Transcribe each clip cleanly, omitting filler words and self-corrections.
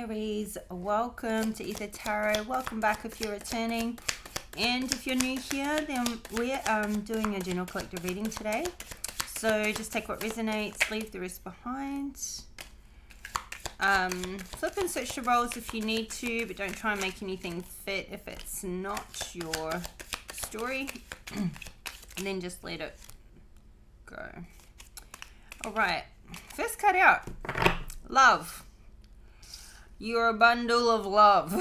Aries, welcome to Ether Tarot. Welcome back if you're returning, and if you're new here, then we're doing a general collective reading today. So just take what resonates, leave the rest behind. Flip and switch the roles if you need to, but don't try and make anything fit if it's not your story, and then just let it go. All right, first card out, love. You're a bundle of love.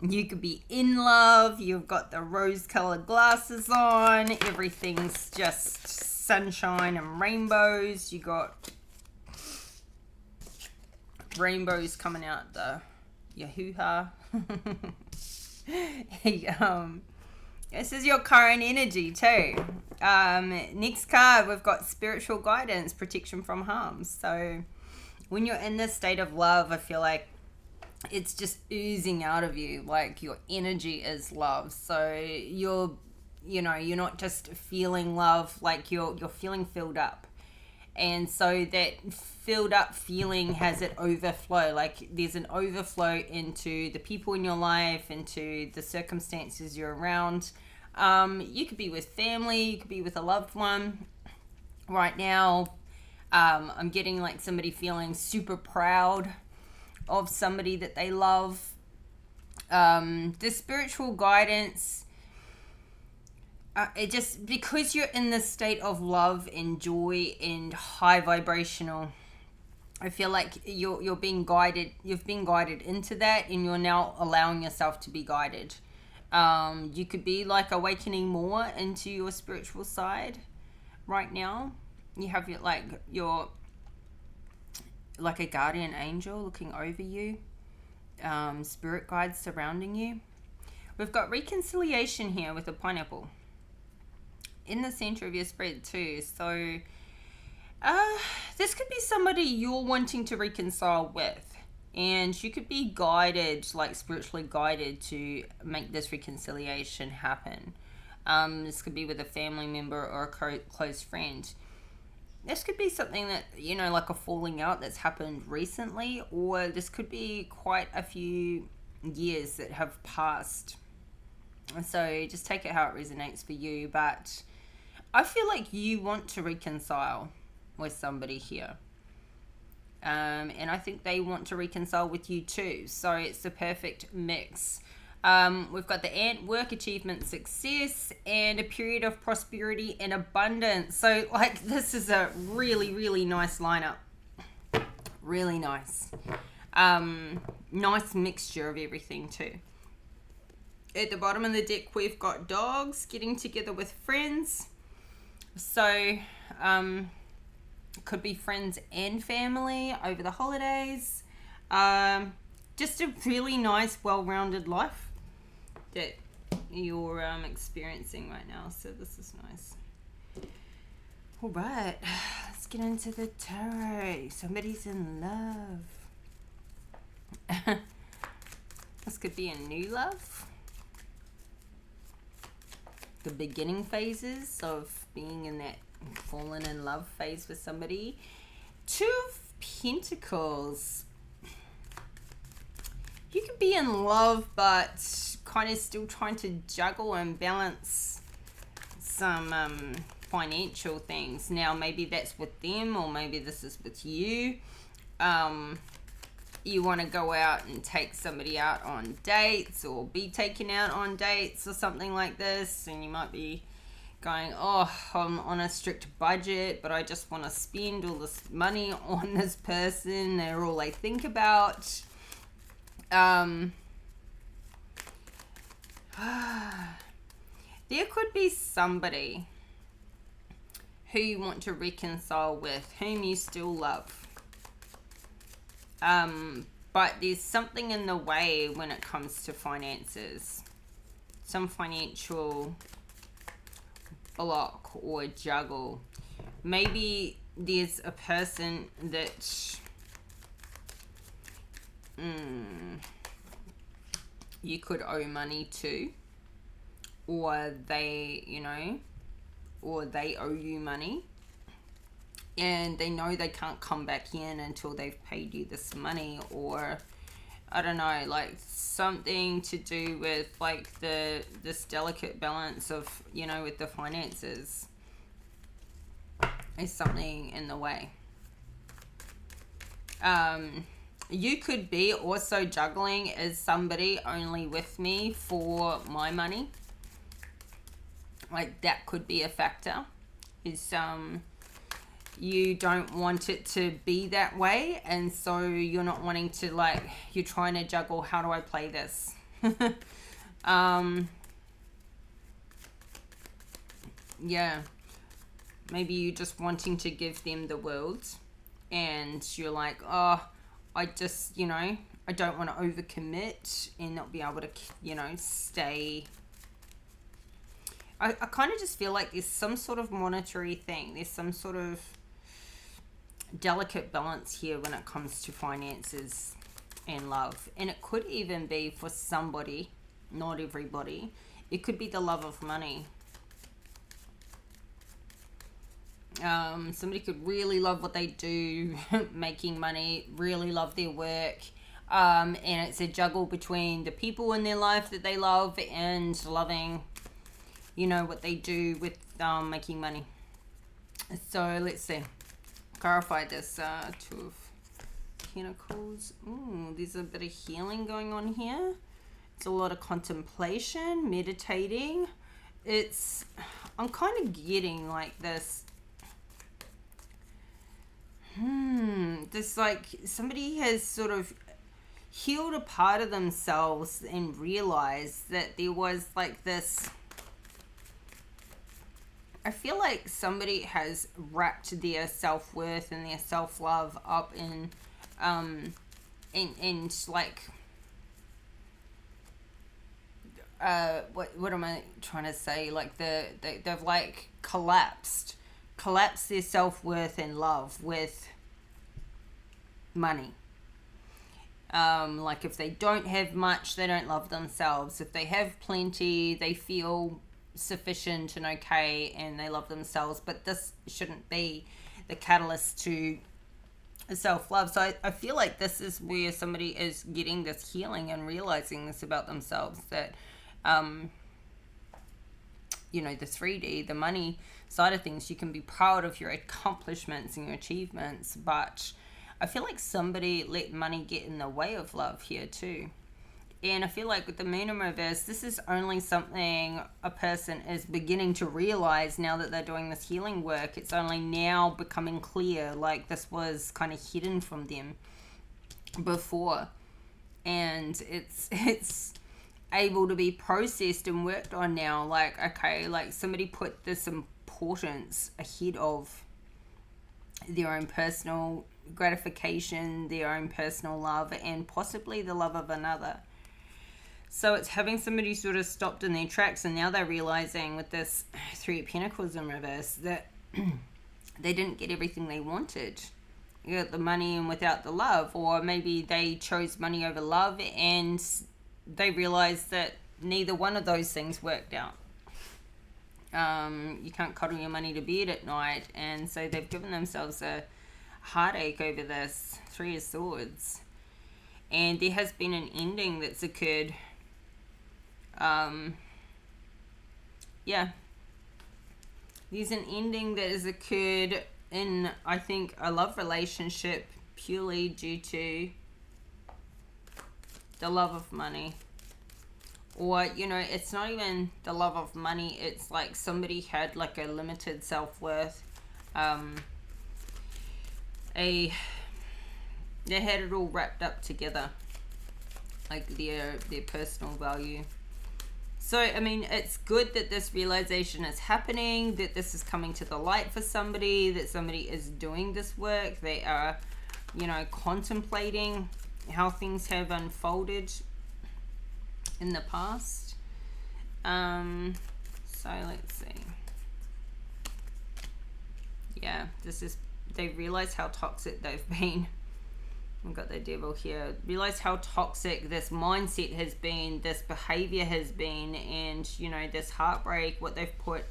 You could be in love. You've got the rose-colored glasses on. Everything's just sunshine and rainbows. You got rainbows coming out your hoo-ha. This is your current energy too. Next card, we've got spiritual guidance, protection from harm. So when you're in this state of love, I feel like it's just oozing out of you, like your energy is love. So you're not just feeling love, like you're feeling filled up. And so that filled up feeling has it overflow, like there's an overflow into the people in your life, into the circumstances you're around. You could be with family, you could be with a loved one. Right now, I'm getting like somebody feeling super proud of somebody that they love. The spiritual guidance, it just, because you're in this state of love and joy and high vibrational, I feel like you're being guided. You've been guided into that, and you're now allowing yourself to be guided. You could be like awakening more into your spiritual side right now. You have your like a guardian angel looking over you, spirit guides surrounding you. We've got reconciliation here with a pineapple in the center of your spread too. So this could be somebody you're wanting to reconcile with, and you could be guided, like spiritually guided, to make this reconciliation happen. This could be with a family member or a close friend. This could be something that, like a falling out that's happened recently, or this could be quite a few years that have passed. So just take it how it resonates for you. But I feel like you want to reconcile with somebody here. And I think they want to reconcile with you too. So it's the perfect mix. We've got the ant, work, achievement, success, and a period of prosperity and abundance. So like this is a really, really nice lineup. Really nice. Nice mixture of everything too. At the bottom of the deck, we've got dogs, getting together with friends. So could be friends and family over the holidays. Just a really nice, well-rounded life that you're experiencing right now. So this is nice. All right, let's get into the tarot. Somebody's in love. This could be a new love. The beginning phases of being in that fallen in love phase with somebody. Two of Pentacles. You could be in love, but kind of still trying to juggle and balance some financial things. Now, maybe that's with them, or maybe this is with you. You want to go out and take somebody out on dates, or be taken out on dates, or something like this, and you might be going, I'm on a strict budget, but I just want to spend all this money on this person. They're all I think about. There could be somebody who you want to reconcile with, whom you still love. But there's something in the way when it comes to finances. Some financial block or juggle. Maybe there's a person that you could owe money to, or they owe you money, and they know they can't come back in until they've paid you this money, or I don't know, like something to do with like this delicate balance of, you know, with the finances is something in the way. You could be also juggling as somebody only with me for my money. Like that could be a factor. Is you don't want it to be that way, and so you're not wanting to, like, you're trying to juggle, how do I play this? Yeah, maybe you're just wanting to give them the world, and you're like, oh, I just, you know, I don't want to overcommit and not be able to, you know, stay. I kind of just feel like there's some sort of monetary thing. There's some sort of delicate balance here when it comes to finances and love. And it could even be for somebody, not everybody. It could be the love of money. Somebody could really love what they do, making money, really love their work. And it's a juggle between the people in their life that they love and loving, you know, what they do with making money. So let's see. Clarify this. Two of Pentacles. Ooh, there's a bit of healing going on here. It's a lot of contemplation, meditating. I'm kind of getting like this. This, like, somebody has sort of healed a part of themselves and realized that there was like this. I feel like somebody has wrapped their self-worth and their self-love up in like, what am I trying to say? Like they've like collapsed their self-worth and love with money. Like if they don't have much, they don't love themselves. If they have plenty, they feel sufficient and okay and they love themselves. But this shouldn't be the catalyst to self-love. So I feel like this is where somebody is getting this healing and realizing this about themselves, that you know, the 3D, the money side of things, you can be proud of your accomplishments and your achievements, but I feel like somebody let money get in the way of love here too. And I feel like with the moon in reverse, this is only something a person is beginning to realize now that they're doing this healing work. It's only now becoming clear, like this was kind of hidden from them before. And it's able to be processed and worked on now. Like, okay, like somebody put this importance ahead of their own personal gratification, their own personal love, and possibly the love of another. So it's having somebody sort of stopped in their tracks, and now they're realizing with this 3 of Pentacles in reverse that they didn't get everything they wanted. You got the money and without the love, or maybe they chose money over love and they realized that neither one of those things worked out. You can't cuddle your money to bed at night, and so they've given themselves a heartache over this 3 of Swords. And there has been an ending that's occurred. There's an ending that has occurred in, I think, a love relationship purely due to the love of money. Or, you know, it's not even the love of money, it's like somebody had like a limited self-worth. They had it all wrapped up together, like their personal value. So, I mean, it's good that this realization is happening, that this is coming to the light for somebody, that somebody is doing this work. They are, you know, contemplating how things have unfolded in the past. So let's see. Yeah, they realize how toxic they've been. We've got the devil here. Realize how toxic this mindset has been, this behavior has been, and, you know, this heartbreak, what they've put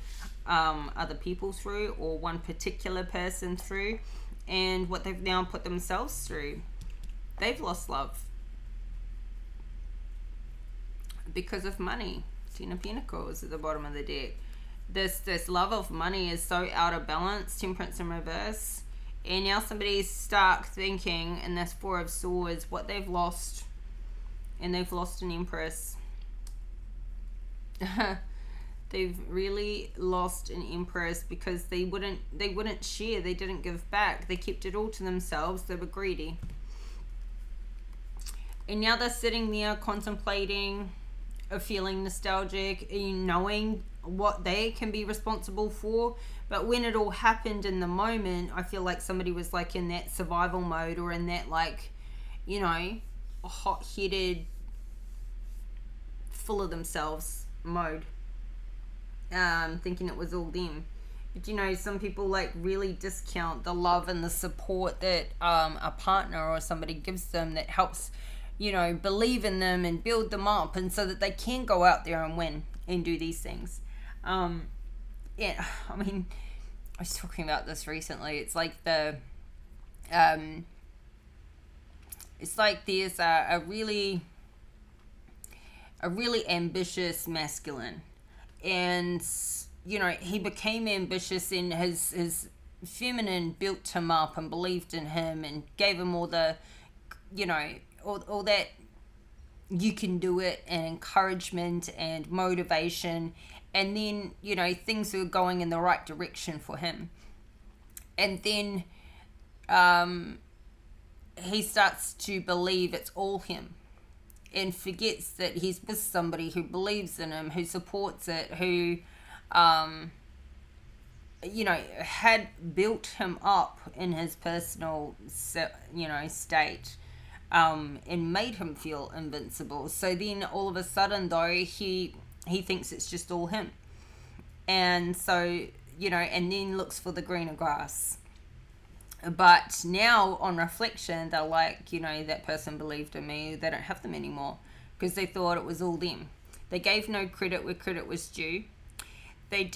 other people through, or one particular person through, and what they've now put themselves through. They've lost love. because of money. Ten of Pentacles at the bottom of the deck. This love of money is so out of balance. Temperance in reverse. And now somebody's stuck thinking in this Four of Swords what they've lost. And they've lost an Empress. They've really lost an Empress because they wouldn't share. They didn't give back. They kept it all to themselves. They were greedy. And now they're sitting there contemplating, feeling nostalgic, knowing what they can be responsible for. But when it all happened in the moment, I feel like somebody was like in that survival mode, or in that, like, you know, hot-headed, full of themselves mode, thinking it was all them. But you know, some people like really discount the love and the support that a partner or somebody gives them, that helps, you know, believe in them and build them up, and so that they can go out there and win and do these things. Yeah, I mean, I was talking about this recently. It's like it's like there's a really ambitious masculine, and you know, he became ambitious, and his feminine built him up and believed in him and gave him all the, you know, all that you can do it and encouragement and motivation. And then, you know, things were going in the right direction for him. And then he starts to believe it's all him, and forgets that he's with somebody who believes in him, who supports it, who, you know, had built him up in his personal, you know, state, and made him feel invincible. So then all of a sudden, though, he thinks it's just all him. And so, you know, and then looks for the greener grass. But now on reflection, they're like, you know, that person believed in me. They don't have them anymore because they thought it was all them. They gave no credit where credit was due. They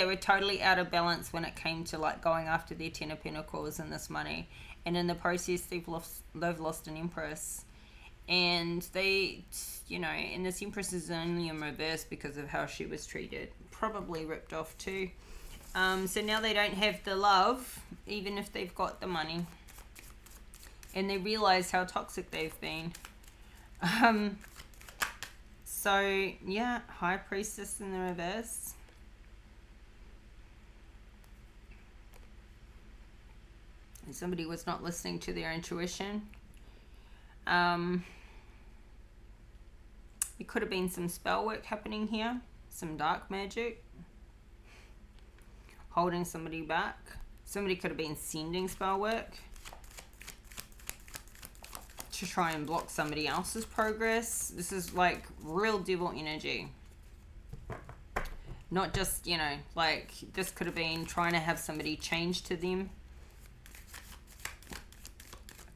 were totally out of balance when it came to like going after their Ten of Pentacles and this money. And in the process, they've lost an Empress. And they, you know, and this Empress is only in reverse because of how she was treated. Probably ripped off too. So now they don't have the love, even if they've got the money. And they realize how toxic they've been. So, yeah, High Priestess in the reverse. And somebody was not listening to their intuition. There could have been some spell work happening here. Some dark magic. Holding somebody back. Somebody could have been sending spell work to try and block somebody else's progress. This is like real devil energy. Not just, you know, like this could have been trying to have somebody change to them.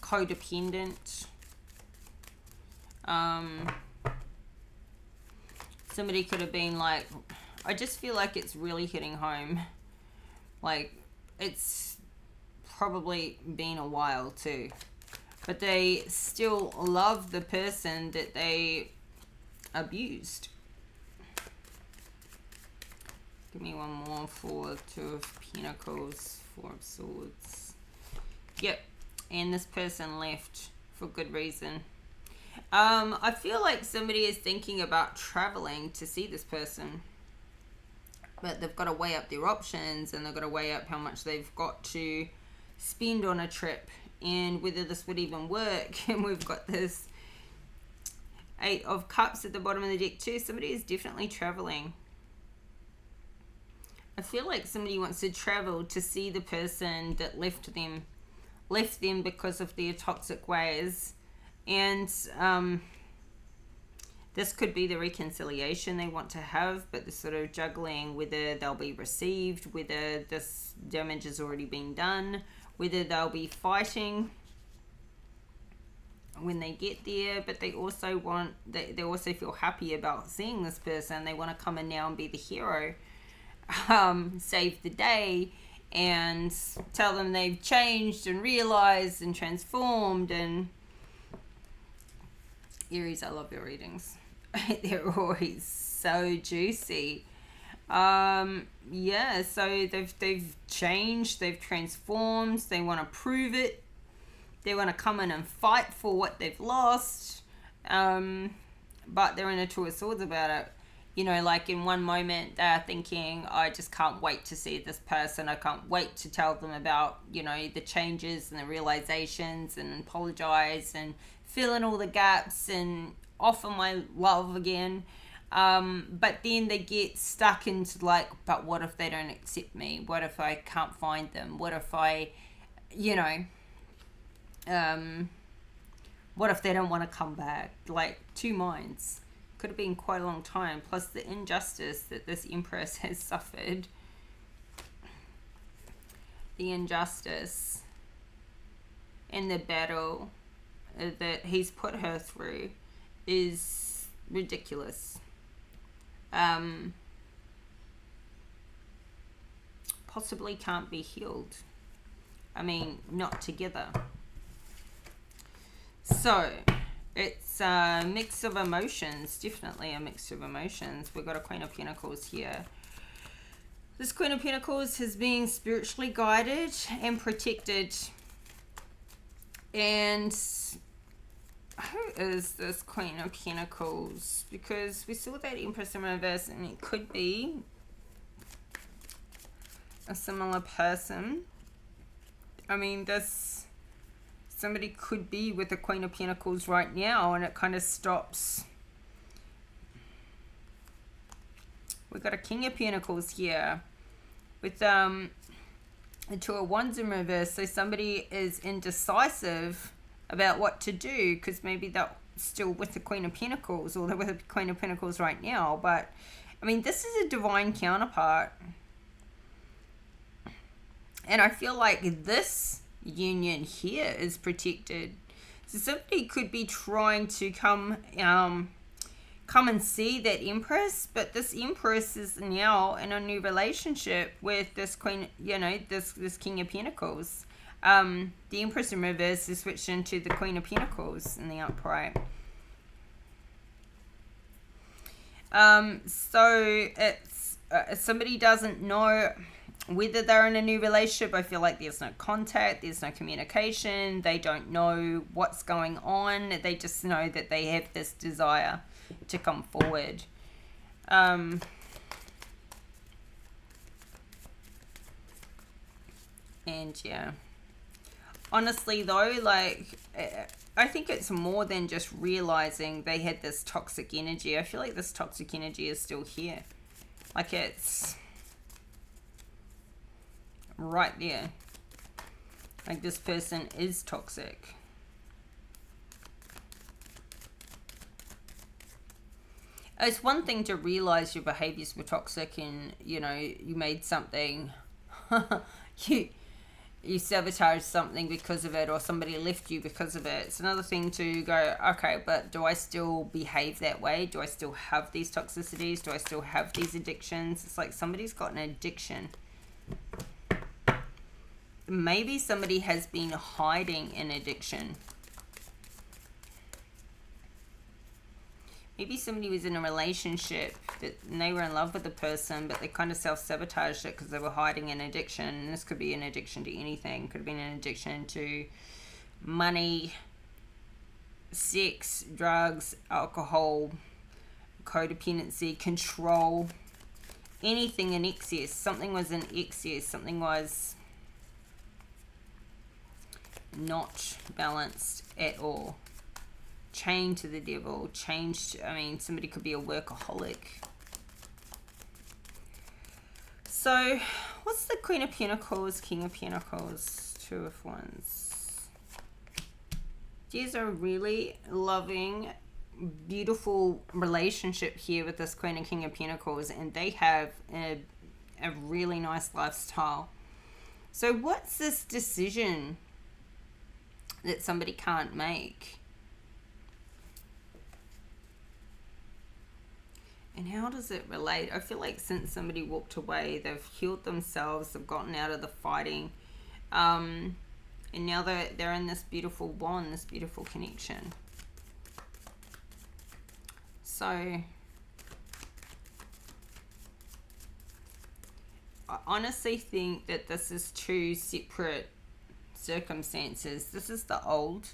Codependent. Somebody could have been like, I just feel like it's really hitting home. Like, it's probably been a while too. But they still love the person that they abused. Give me one more for Two of Pentacles, Four of Swords. Yep. And this person left for good reason. I feel like somebody is thinking about traveling to see this person. But they've got to weigh up their options, and they've got to weigh up how much they've got to spend on a trip and whether this would even work. And we've got this Eight of Cups at the bottom of the deck too. Somebody is definitely traveling. I feel like somebody wants to travel to see the person that left them because of their toxic ways. And this could be the reconciliation they want to have, but they're sort of juggling whether they'll be received, whether this damage has already been done, whether they'll be fighting when they get there. But they also they also feel happy about seeing this person. They want to come in now and be the hero, save the day, and tell them they've changed and realized and transformed. And Aries, I love your readings. They're always so juicy. Yeah, so they've changed, they've transformed, they want to prove it, they want to come in and fight for what they've lost, but they're in a two of swords about it. You know, like in one moment they're thinking, I just can't wait to see this person, I can't wait to tell them about, you know, the changes and the realizations and apologize and fill in all the gaps and offer my love again. But then they get stuck into like, but what if they don't accept me? What if I can't find them? What if I, you know, what if they don't want to come back? Like, two minds. Could have been quite a long time. Plus the injustice that this Empress has suffered. The injustice and the battle that he's put her through is ridiculous. Possibly can't be healed. I mean, not together. So it's a mix of emotions, definitely a mix of emotions. We've got a Queen of Pentacles here. This Queen of Pentacles is being spiritually guided and protected. And who is this Queen of Pentacles? Because we saw that Empress in reverse, and it could be a similar person. I mean, somebody could be with the Queen of Pentacles right now, and it kind of stops. We've got a King of Pentacles here with the Two of Wands in reverse. So somebody is indecisive about what to do, because maybe they're still with the Queen of Pentacles, or they're with the Queen of Pentacles right now. But I mean, this is a divine counterpart, and I feel like this union here is protected. So somebody could be trying to come and see that Empress, but this Empress is now in a new relationship with this Queen, you know, this King of Pentacles. The Empress in reverse is switched into the Queen of Pentacles in the upright. So it's somebody doesn't know whether they're in a new relationship. I feel like there's no contact, there's no communication, they don't know what's going on, they just know that they have this desire to come forward. And yeah, honestly though, like, I think it's more than just realizing they had this toxic energy. I feel like this toxic energy is still here. Like, it's right there. Like, this person is toxic. It's one thing to realize your behaviors were toxic and, you know, you made something, you sabotaged something because of it, or somebody left you because of it. It's another thing to go, okay, but do I still behave that way? Do I still have these toxicities? Do I still have these addictions? It's like somebody's got an addiction. Maybe somebody has been hiding an addiction. Maybe somebody was in a relationship and they were in love with the person, but they kind of self-sabotaged it because they were hiding an addiction. And this could be an addiction to anything. Could have been an addiction to money, sex, drugs, alcohol, codependency, control, anything in excess. Something was in excess. Something was not balanced at all. Chained to the devil, I mean, somebody could be a workaholic. So, what's the Queen of Pentacles, King of Pentacles, Two of Wands? There's a really loving, beautiful relationship here with this Queen and King of Pentacles, and they have a really nice lifestyle. So, what's this decision that somebody can't make? And how does it relate? I feel like since somebody walked away, they've healed themselves, they've gotten out of the fighting. And now they're in this beautiful bond, this beautiful connection. So I honestly think that this is two separate circumstances. This is the old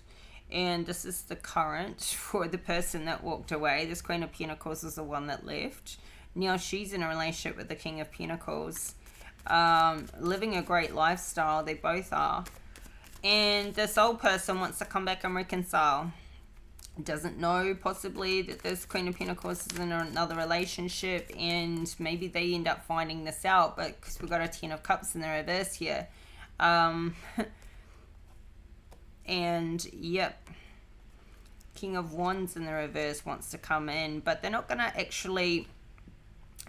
and this is the current for the person that walked away. This Queen of Pentacles is the one that left. Now she's in a relationship with the King of Pentacles, living a great lifestyle. They both are. And this old person wants to come back and reconcile. Doesn't know possibly that this Queen of Pentacles is in another relationship, and maybe they end up finding this out, but because we've got a Ten of Cups in the reverse here. And yep, King of Wands in the reverse wants to come in, but they're not going to actually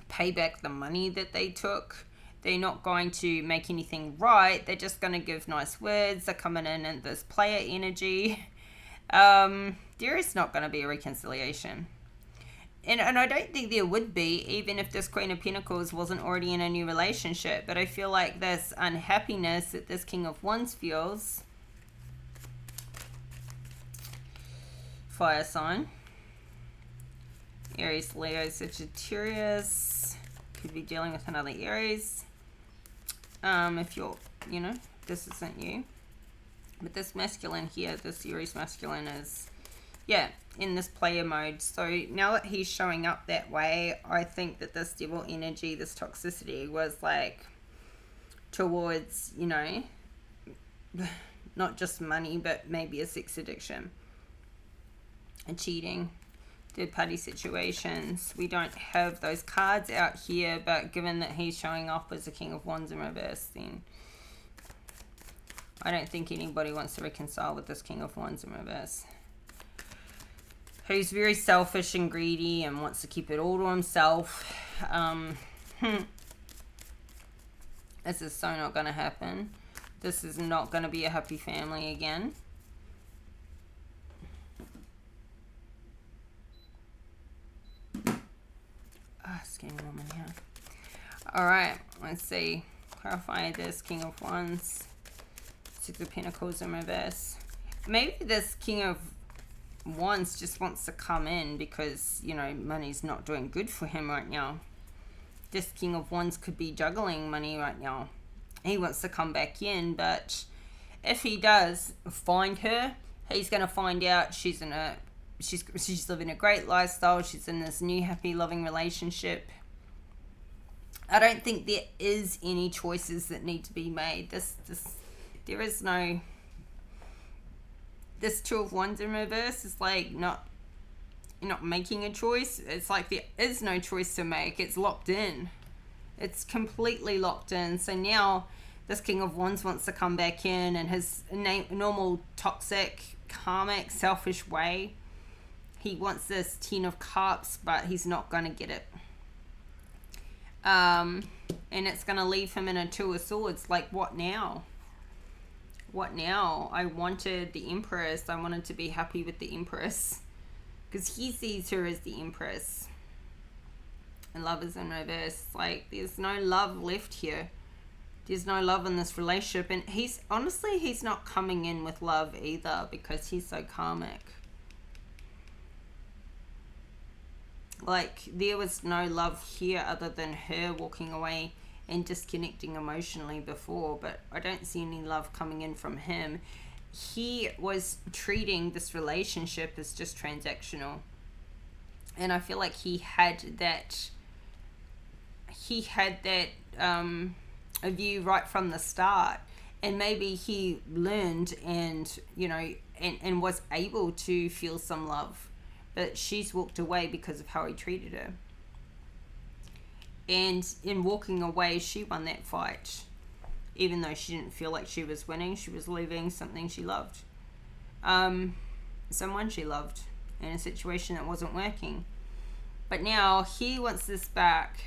pay back the money that they took. They're not going to make anything right. They're just going to give nice words. They're coming in this player energy. There is not going to be a reconciliation. And I don't think there would be, even if this Queen of Pentacles wasn't already in a new relationship. But I feel like this unhappiness that this King of Wands feels. Fire sign. Aries, Leo, Sagittarius. Could be dealing with another Aries. If you're, you know, this isn't you. But this masculine here, this Aries masculine is, yeah, in this player mode. So now that he's showing up that way, I think that this devil energy, this toxicity was like towards, you know, not just money, but maybe a sex addiction. And cheating, third party situations. We don't have those cards out here, but given that he's showing up as a King of Wands in reverse, then I don't think anybody wants to reconcile with this King of Wands in reverse. Who's very selfish and greedy and wants to keep it all to himself. This is so not going to happen. This is not going to be a happy family again. Skinny woman here. Alright, let's see. Clarify this King of Wands. Six of Pentacles in reverse. Maybe this King of Wands just wants to come in because, you know, money's not doing good for him right now. This King of Wands could be juggling money right now. He wants to come back in, but if he does find her, he's going to find out she's living a great lifestyle. She's in this new happy loving relationship. I don't think there is any choices that need to be made. There is no. This Two of Wands in reverse is like you're not making a choice. It's like there is no choice to make. It's locked in. It's completely locked in. So now this King of Wands wants to come back in his normal toxic, karmic, selfish way. He wants this Ten of Cups, but he's not going to get it. And it's going to leave him in a Two of Swords. Like, what now? What now? I wanted the Empress. I wanted to be happy with the Empress. Because he sees her as the Empress. And love is in reverse. Like, there's no love left here. There's no love in this relationship. And he's not coming in with love either because he's so karmic. Like, there was no love here other than her walking away and disconnecting emotionally before, but I don't see any love coming in from him. He was treating this relationship as just transactional. And I feel like he had that a view right from the start. And maybe he learned and, you know, and was able to feel some love. But she's walked away because of how he treated her. And in walking away, she won that fight. Even though she didn't feel like she was winning, she was leaving something she loved. Someone she loved in a situation that wasn't working. But now he wants this back.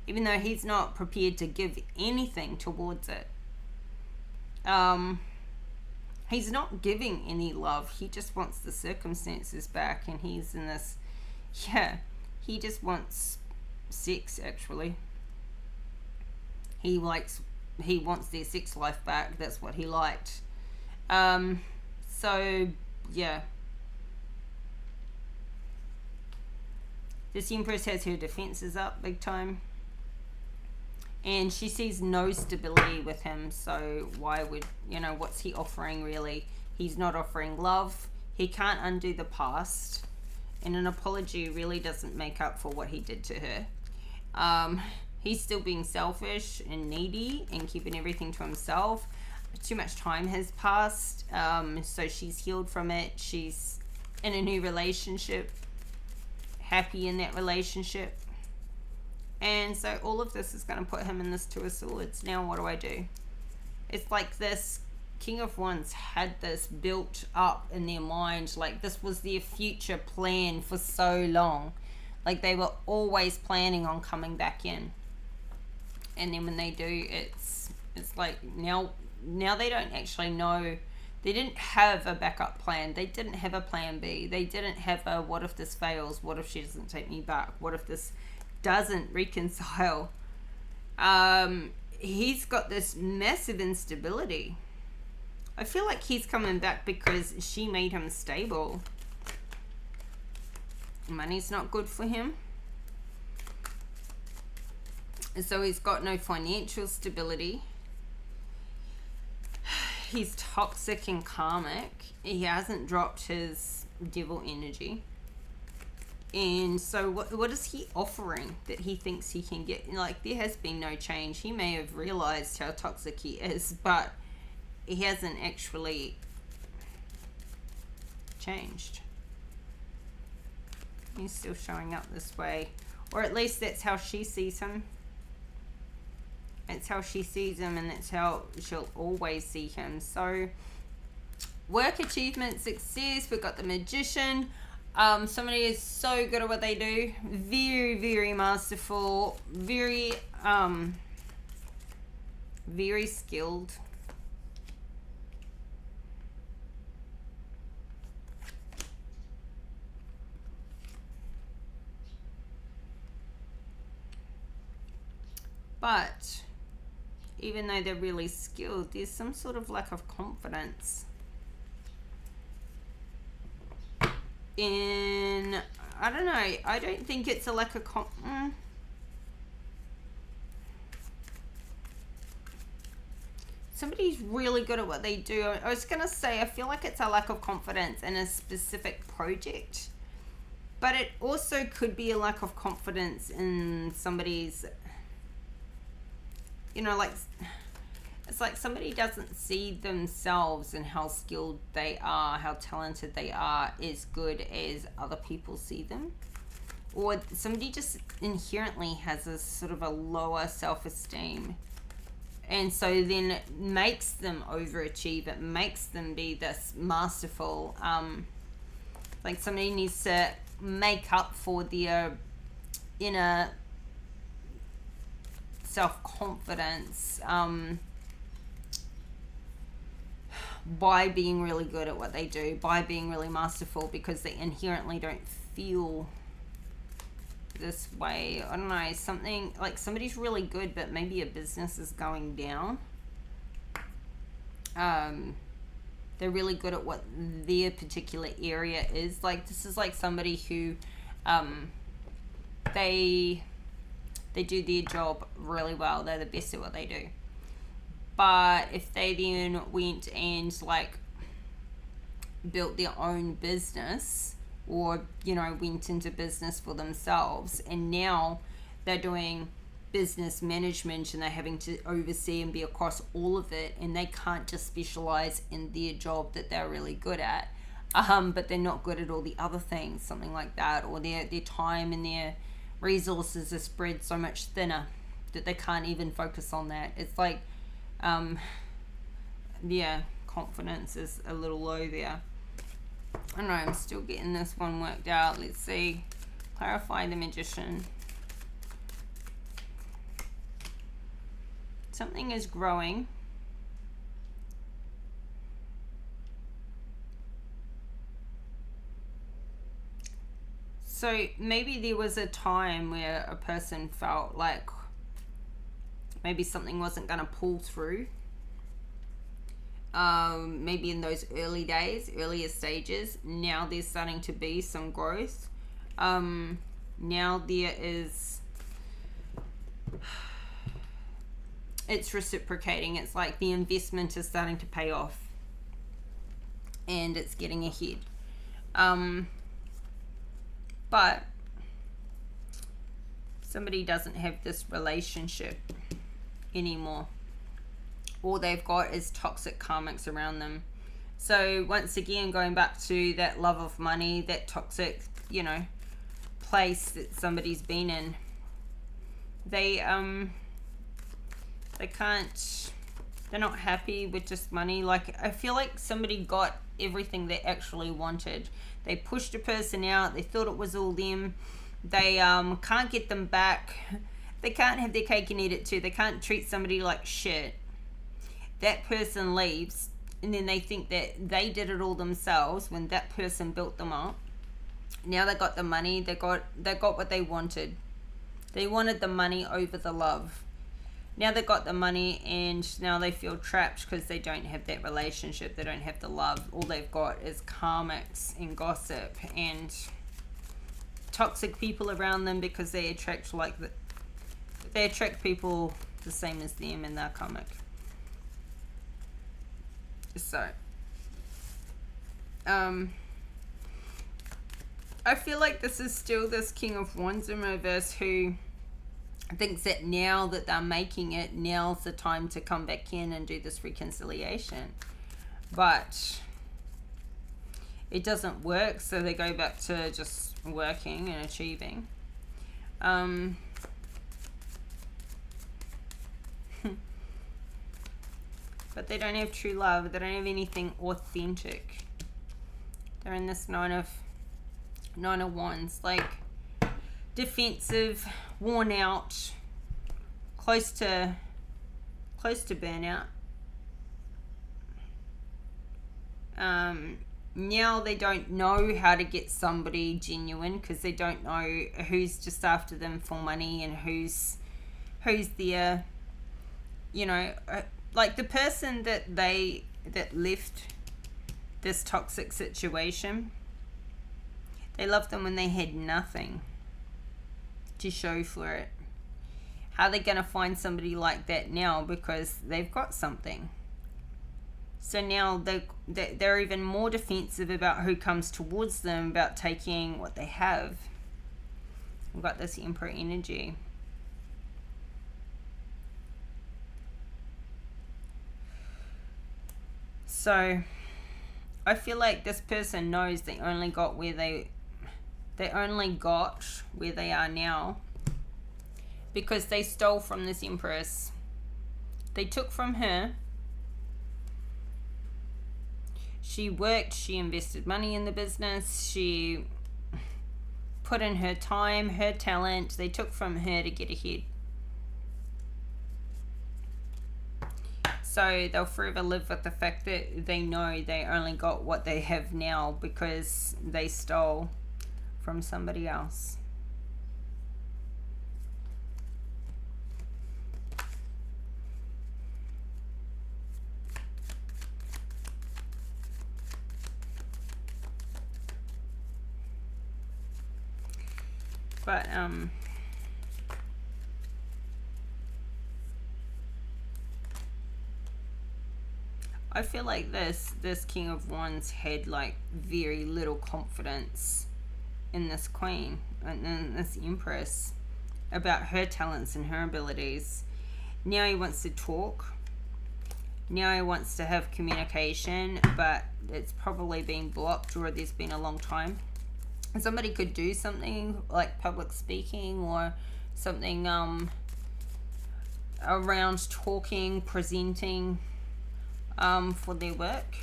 Even though he's not prepared to give anything towards it. He's not giving any love. He just wants the circumstances back. And he's in this... Yeah. He just wants sex, actually. He wants their sex life back. That's what he liked. So, yeah. This Empress has her defenses up big time. And she sees no stability with him. So why would, you know, what's he offering really? He's not offering love. He can't undo the past. And an apology really doesn't make up for what he did to her. He's still being selfish and needy and keeping everything to himself. Too much time has passed. So she's healed from it. She's in a new relationship. Happy in that relationship. And so all of this is going to put him in this Two of Swords. Now what do I do? It's like this King of Wands had this built up in their mind. Like this was their future plan for so long. Like they were always planning on coming back in. And then when they do, it's like now they don't actually know. They didn't have a backup plan. They didn't have a plan B. They didn't have a what if this fails? What if she doesn't take me back? What if this doesn't reconcile? He's got this massive instability. I feel like he's coming back because she made him stable. Money's not good for him. So he's got no financial stability. He's toxic and karmic. He hasn't dropped his devil energy. And so what is he offering that he thinks he can get? Like, there has been no change. He may have realized how toxic he is, but he hasn't actually changed. He's still showing up this way. Or at least that's how she sees him. That's how she sees him, and that's how she'll always see him. So, work, achievement, success. We've got the Magician. Somebody is so good at what they do. Very, very masterful. Very, very skilled. But even though they're really skilled, there's some sort of lack of confidence. And I don't know. I don't think it's a lack of Somebody's really good at what they do. I was going to say, I feel like it's a lack of confidence in a specific project. But it also could be a lack of confidence in somebody's... You know, like, it's like somebody doesn't see themselves and how skilled they are, how talented they are, as good as other people see them. Or somebody just inherently has a sort of a lower self-esteem. And so then it makes them overachieve. It makes them be this masterful. Like somebody needs to make up for their inner self-confidence by being really good at what they do, by being really masterful, because they inherently don't feel this way. I don't know, something like somebody's really good but maybe a business is going down. They're really good at what their particular area is. Like this is like somebody who they do their job really well. They're the best at what they do. But if they then went and like built their own business, or you know, went into business for themselves, and now they're doing business management and they're having to oversee and be across all of it, and they can't just specialize in their job that they're really good at, but they're not good at all the other things, something like that, or their time and their resources are spread so much thinner that they can't even focus on that. It's like yeah, confidence is a little low there. I don't know, I'm still getting this one worked out. Let's see. Clarify the Magician. Something is growing. So maybe there was a time where a person felt like maybe something wasn't going to pull through. Maybe in those early days, earlier stages. Now there's starting to be some growth. Now there is, it's reciprocating. It's like the investment is starting to pay off and it's getting ahead. But somebody doesn't have this relationship anymore. All they've got is toxic karmics around them. So once again, going back to that love of money, that toxic, you know, place that somebody's been in, they can't, they're not happy with just money. Like, I feel like somebody got everything they actually wanted. They pushed a person out, they thought it was all them. They can't get them back. They can't have their cake and eat it too. They can't treat somebody like shit. That person leaves, and then they think that they did it all themselves when that person built them up. Now they got the money, they got what they wanted. They wanted the money over the love. Now they got the money, and now they feel trapped because they don't have that relationship. They don't have the love. All they've got is karmics and gossip and toxic people around them, because they attract they attract people the same as them in their karmic. So I feel like this is still this King of Wands in reverse who thinks that now that they're making it, now's the time to come back in and do this reconciliation. But it doesn't work, so they go back to just working and achieving. But they don't have true love. They don't have anything authentic. They're in this Nine of Wands, like defensive, worn out, close to burnout. Now they don't know how to get somebody genuine, because they don't know who's just after them for money and who's there, you know, like the person that left this toxic situation. They loved them when they had nothing to show for it. How are they going to find somebody like that now? Because they've got something. So now they're even more defensive about who comes towards them, about taking what they have. We've got this Emperor energy. So I feel like this person knows they only got where they are now because they stole from this Empress. They took from her. She worked, she invested money in the business, she put in her time, her talent. They took from her to get ahead. So they'll forever live with the fact that they know they only got what they have now because they stole from somebody else. But I feel like this King of Wands had like very little confidence in this Queen and in this Empress about her talents and her abilities. Now he wants to talk. Now he wants to have communication, but it's probably been blocked, or there's been a long time. Somebody could do something like public speaking or something around talking, presenting for their work.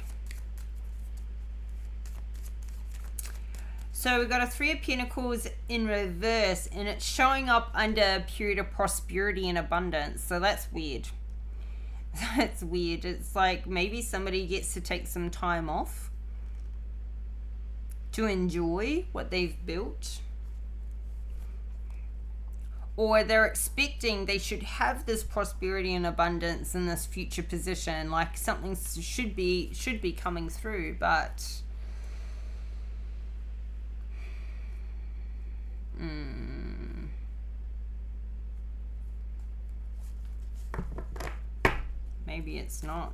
So we've got a Three of Pentacles in reverse, and it's showing up under a period of prosperity and abundance. So that's weird. That's weird. It's like maybe somebody gets to take some time off to enjoy what they've built, or they're expecting they should have this prosperity and abundance in this future position, like something should be coming through, but maybe it's not.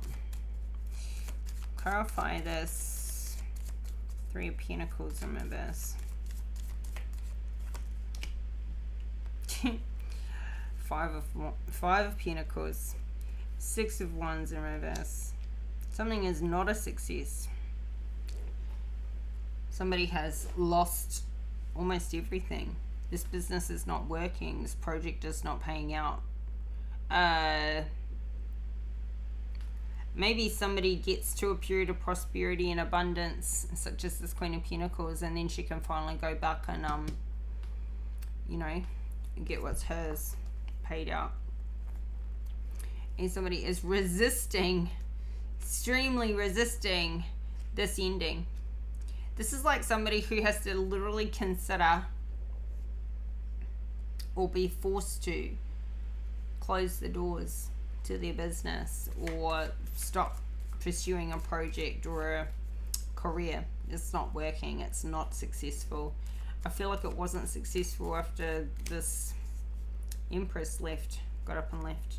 Clarify this. 3 of Pentacles in reverse. 5 of Pentacles. 6 of Wands in reverse. Something is not a success. Somebody has lost almost everything. This business is not working. This project is not paying out. Maybe somebody gets to a period of prosperity and abundance, such as this Queen of Pentacles, and then she can finally go back and, you know, get what's hers paid out. And somebody is resisting, extremely resisting this ending. This is like somebody who has to literally consider or be forced to close the doors to their business or stop pursuing a project or a career. It's not working. It's not successful. I feel like it wasn't successful after this Empress left, got up and left.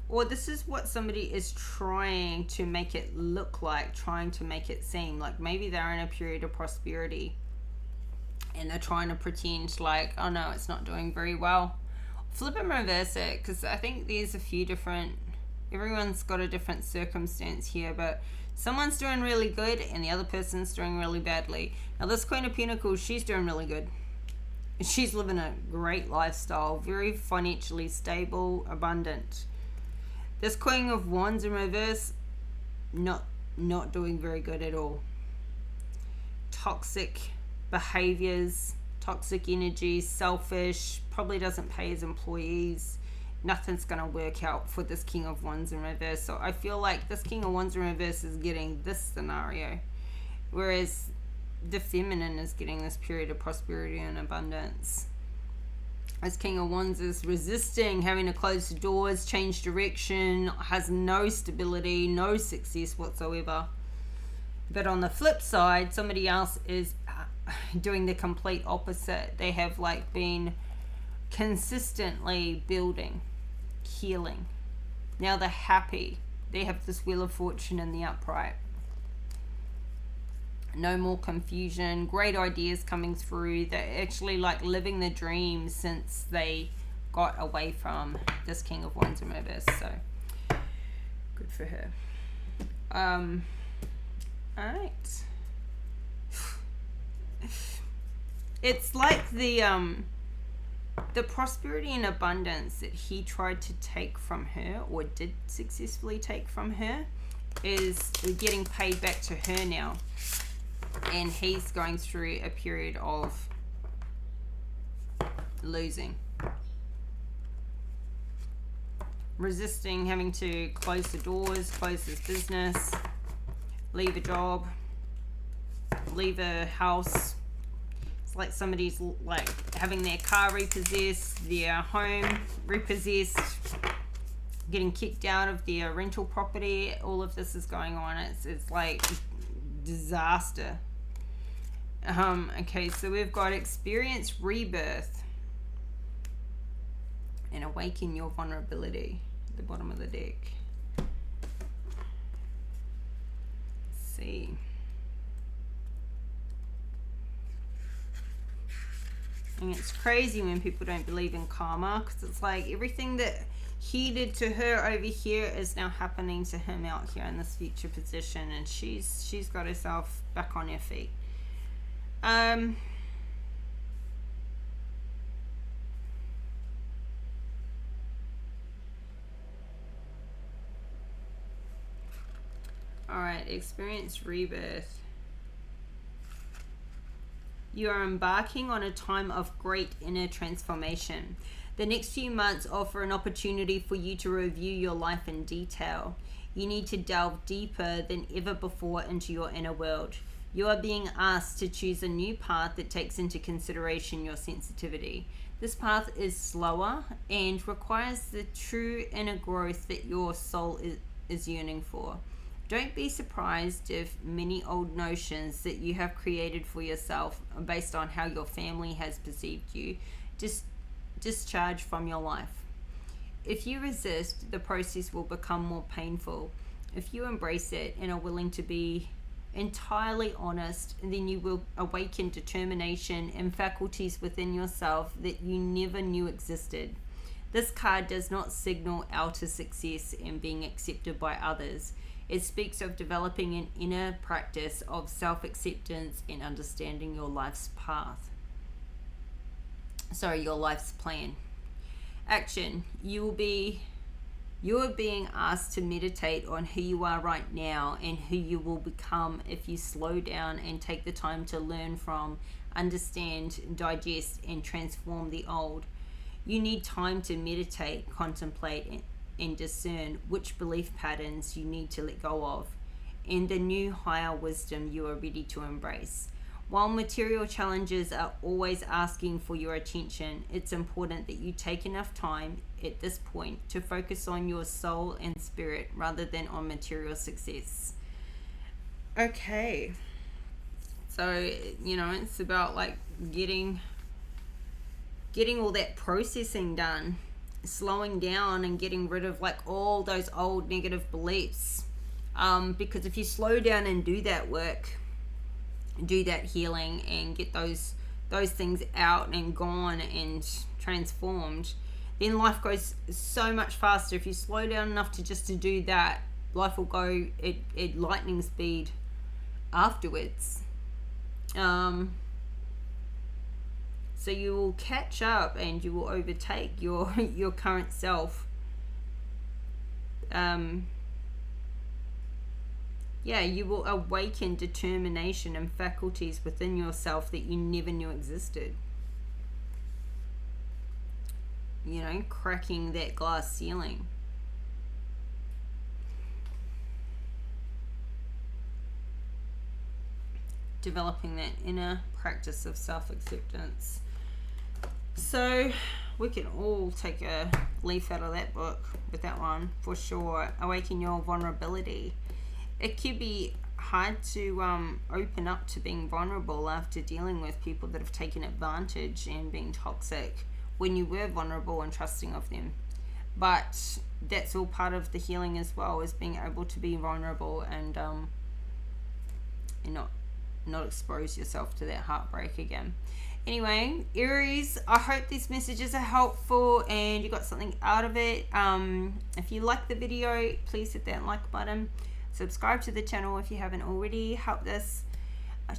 Or this is what somebody is trying to make it look like, trying to make it seem like. Maybe they're in a period of prosperity and they're trying to pretend like, oh no, it's not doing very well. Flip and reverse it, because I think there's a few different, everyone's got a different circumstance here, but someone's doing really good and the other person's doing really badly. Now this Queen of Pentacles, she's doing really good. She's living a great lifestyle, very financially stable, abundant. This Queen of Wands in reverse, not doing very good at all. Toxic behaviors, toxic energy, selfish, probably doesn't pay his employees. Nothing's going to work out for this King of Wands in reverse. So I feel like this King of Wands in reverse is getting this scenario, whereas the feminine is getting this period of prosperity and abundance. This King of Wands is resisting, having to close the doors, change direction, has no stability, no success whatsoever. But on the flip side, somebody else is doing the complete opposite. They have like been consistently building, healing. Now they're happy. They have this Wheel of Fortune in the upright. No more confusion, great ideas coming through. They're actually like living the dream since they got away from this King of Wands in reverse. So good for her. All right. It's like the prosperity and abundance that he tried to take from her, or did successfully take from her, is getting paid back to her now. And he's going through a period of losing. Resisting, having to close the doors, close his business, leave a job, leave a house. It's like somebody's like having their car repossessed, their home repossessed, getting kicked out of their rental property. All of this is going on. It's like disaster. Okay, so we've got experience rebirth and awaken your vulnerability at the bottom of the deck. Let's see. And it's crazy when people don't believe in karma, because it's like everything that he did to her over here is now happening to him out here in this future position, and she's got herself back on her feet. All right, experience rebirth. You are embarking on a time of great inner transformation. The next few months offer an opportunity for you to review your life in detail. You need to delve deeper than ever before into your inner world. You are being asked to choose a new path that takes into consideration your sensitivity. This path is slower and requires the true inner growth that your soul is yearning for. Don't be surprised if many old notions that you have created for yourself based on how your family has perceived you discharge from your life. If you resist, the process will become more painful. If you embrace it and are willing to be entirely honest, then you will awaken determination and faculties within yourself that you never knew existed. This card does not signal outer success and being accepted by others. It speaks of developing an inner practice of self-acceptance and understanding your life's path. Sorry, your life's plan. Action. You are being asked to meditate on who you are right now and who you will become if you slow down and take the time to learn from, understand, digest, and transform the old. You need time to meditate, contemplate, and discern which belief patterns you need to let go of, and the new higher wisdom you are ready to embrace. While material challenges are always asking for your attention, it's important that you take enough time at this point to focus on your soul and spirit rather than on material success. Okay. So, you know, it's about like getting all that processing done, slowing down and getting rid of like all those old negative beliefs. Because if you slow down and do that work, do that healing and get those things out and gone and transformed, then life goes so much faster. If you slow down enough to do that, life will go at lightning speed afterwards. So you will catch up and you will overtake your current self. You will awaken determination and faculties within yourself that you never knew existed. You know, cracking that glass ceiling. Developing that inner practice of self-acceptance. So we can all take a leaf out of that book with that one for sure. Awaken your vulnerability. It could be hard to open up to being vulnerable after dealing with people that have taken advantage and being toxic when you were vulnerable and trusting of them. But that's all part of the healing as well, is being able to be vulnerable and not expose yourself to that heartbreak again. Anyway, Aries, I hope these messages are helpful and you got something out of it. If you like the video, please hit that like button. Subscribe to the channel if you haven't already. Help this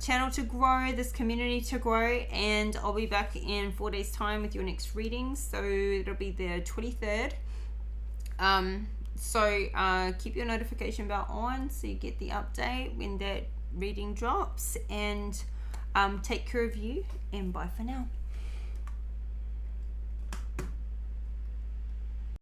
channel to grow, this community to grow, and I'll be back in 4 days time with your next reading. So it'll be the 23rd. Keep your notification bell on so you get the update when that reading drops, and take care of you, and bye for now.